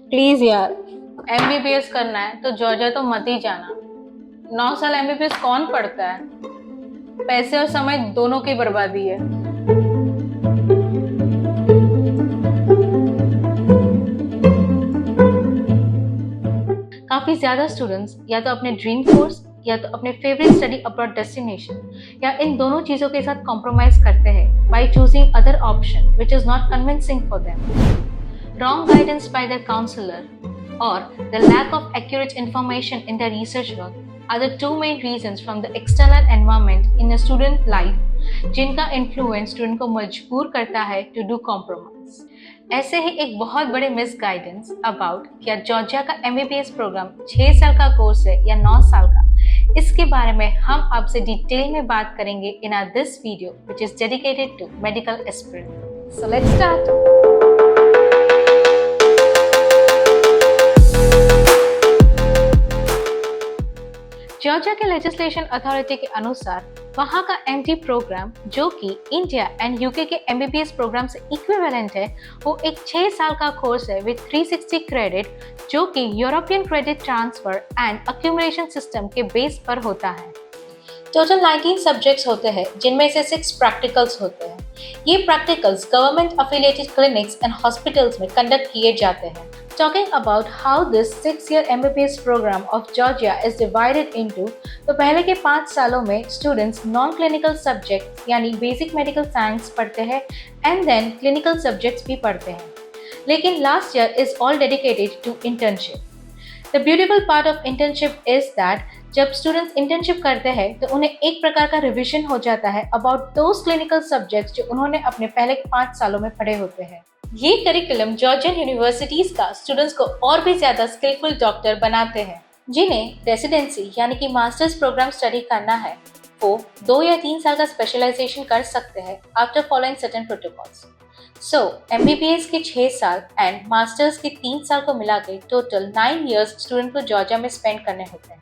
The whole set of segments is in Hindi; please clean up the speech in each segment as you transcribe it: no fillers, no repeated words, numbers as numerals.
प्लीज यार, एमबीबीएस करना है तो जॉर्जिया तो मत ही जाना। 9 साल एमबीबीएस कौन पढ़ता है? पैसे और समय दोनों की बर्बादी है। काफी ज्यादा स्टूडेंट्स या तो अपने ड्रीम कोर्स या तो अपने फेवरेट स्टडी अब्रॉड डेस्टिनेशन या इन दोनों चीजों के साथ कॉम्प्रोमाइज करते हैं by choosing other option which is not convincing for them. Wrong guidance by their counselor or the lack of accurate information in their research work are the two main reasons from the external environment in a student life जिनका influence student को मजबूर करता है to do compromise। ऐसे ही एक बहुत बड़े मिसगाइडेंस अबाउट क्या जॉर्जिया का एमबीबीएस प्रोग्राम 6 साल का कोर्स है या 9 साल का, इसके बारे में हम आपसे डिटेल में बात करेंगे in our this video which is dedicated to medical aspirant. So let's start. Georgia के लेजिस्लेशन अथॉरिटी के अनुसार वहाँ का एमडी प्रोग्राम जो कि इंडिया एंड यूके के एमबीबीएस प्रोग्राम से इक्विवेलेंट है, वो एक 6 साल का कोर्स है विद 360 क्रेडिट जो कि European credit transfer and accumulation system के बेस पर होता है। टोटल 19 सब्जेक्ट्स होते हैं जिनमें से 6 प्रैक्टिकल्स होते हैं। ये practicals government affiliated clinics and hospitals में कंडक्ट किए जाते हैं। Talking about how this 6-year MBBS program of Georgia is divided into, तो पहले के 5 सालों में स्टूडेंट्स नॉन क्लिनिकल सब्जेक्ट्स यानी बेसिक मेडिकल साइंस पढ़ते हैं एंड देन क्लिनिकल सब्जेक्ट्स भी पढ़ते हैं, लेकिन last year is all dedicated to internship. The beautiful part of internship is that जब स्टूडेंट्स इंटर्नशिप करते हैं तो उन्हें एक प्रकार का रिविजन हो जाता है अबाउट दोज क्लिनिकल सब्जेक्ट्स जो उन्होंने अपने पहले 5 सालों में पढ़े होते हैं। ये करिकुलम जॉर्जियन यूनिवर्सिटीज का स्टूडेंट्स को और भी ज्यादा स्किलफुल डॉक्टर बनाते हैं। जिन्हें रेसिडेंसी यानी कि मास्टर्स प्रोग्राम स्टडी करना है वो 2 या 3 साल का स्पेशलाइजेशन कर सकते हैं आफ्टर फॉलोइंग सर्टेन प्रोटोकॉल्स। सो एमबीबीएस के 6 साल एंड मास्टर्स के 3 साल को मिला के टोटल 9 इयर्स स्टूडेंट को जॉर्जिया में स्पेंड करने होते हैं।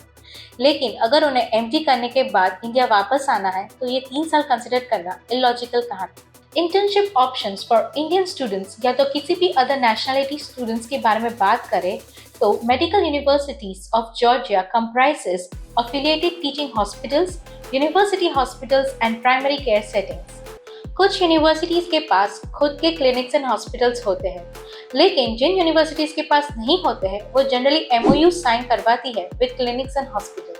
लेकिन अगर उन्हें एमडी करने के बाद इंडिया वापस आना है तो ये 3 साल कंसिडर करना इलॉजिकल कहानी। Internship options for Indian students या तो किसी भी अदर नेशनलिटी स्टूडेंट्स के बारे में बात करें तो medical universities of Georgia comprises affiliated teaching hospitals, university hospitals and primary care settings. कुछ यूनिवर्सिटीज के पास खुद के क्लिनिक्स एंड हॉस्पिटल्स होते हैं, लेकिन जिन यूनिवर्सिटीज के पास नहीं होते हैं वो जनरली एमओयू साइन करवाती है विद क्लिनिक्स एंड हॉस्पिटल्स।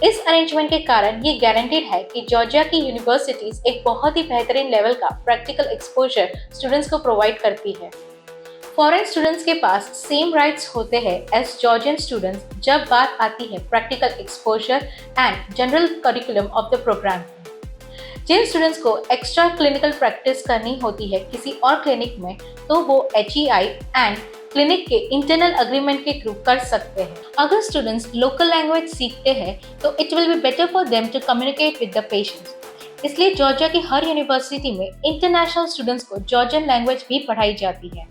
इस अरेंजमेंट के कारण ये गारंटीड है कि जॉर्जिया की यूनिवर्सिटीज एक बहुत ही बेहतरीन लेवल का प्रैक्टिकल एक्सपोजर स्टूडेंट्स को प्रोवाइड करती है। फॉरेन स्टूडेंट्स के पास सेम राइट्स होते हैं एज जॉर्जियन स्टूडेंट्स जब बात आती है practical exposure and general curriculum of the programme. जिन स्टूडेंट्स को एक्स्ट्रा क्लिनिकल प्रैक्टिस करनी होती है किसी और क्लिनिक में तो वो HEI एंड क्लिनिक के इंटरनल अग्रीमेंट के थ्रू कर सकते हैं। अगर स्टूडेंट्स लोकल लैंग्वेज सीखते हैं तो it will be better for them to communicate with the patients. इसलिए जॉर्जिया की हर यूनिवर्सिटी में इंटरनेशनल स्टूडेंट्स को जॉर्जियन लैंग्वेज भी पढ़ाई जाती है।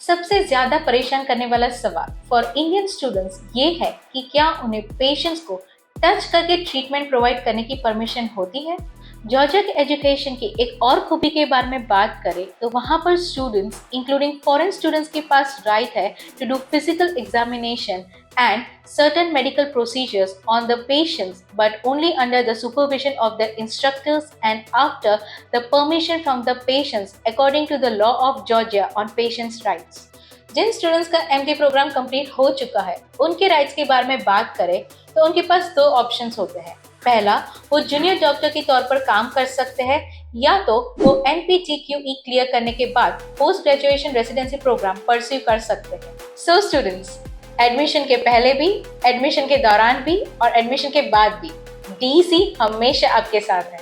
सबसे ज्यादा परेशान करने वाला सवाल फॉर इंडियन स्टूडेंट्स ये है कि क्या उन्हें पेशेंट्स को टच करके ट्रीटमेंट प्रोवाइड करने की परमिशन होती है। जॉर्जिया के एजुकेशन की एक और खूबी के बारे में बात करें तो वहाँ पर स्टूडेंट्स इंक्लूडिंग फॉरेन स्टूडेंट्स के पास राइट है to do physical examination and certain medical procedures on the patients, but only under the supervision of their instructors and after the permission from the patients according to the law of Georgia on patients' rights. जिन स्टूडेंट्स का एमडी प्रोग्राम कंप्लीट हो चुका है उनके राइट्स के बारे में बात करें तो उनके पास 2 ऑप्शंस होते हैं। पहला, वो जूनियर डॉक्टर के तौर पर काम कर सकते हैं या तो वो NPTQE क्लियर करने के बाद post graduation residency programme pursue कर सकते हैं। सो स्टूडेंट्स, एडमिशन के पहले भी, एडमिशन के दौरान भी और एडमिशन के बाद भी DC हमेशा आपके साथ है।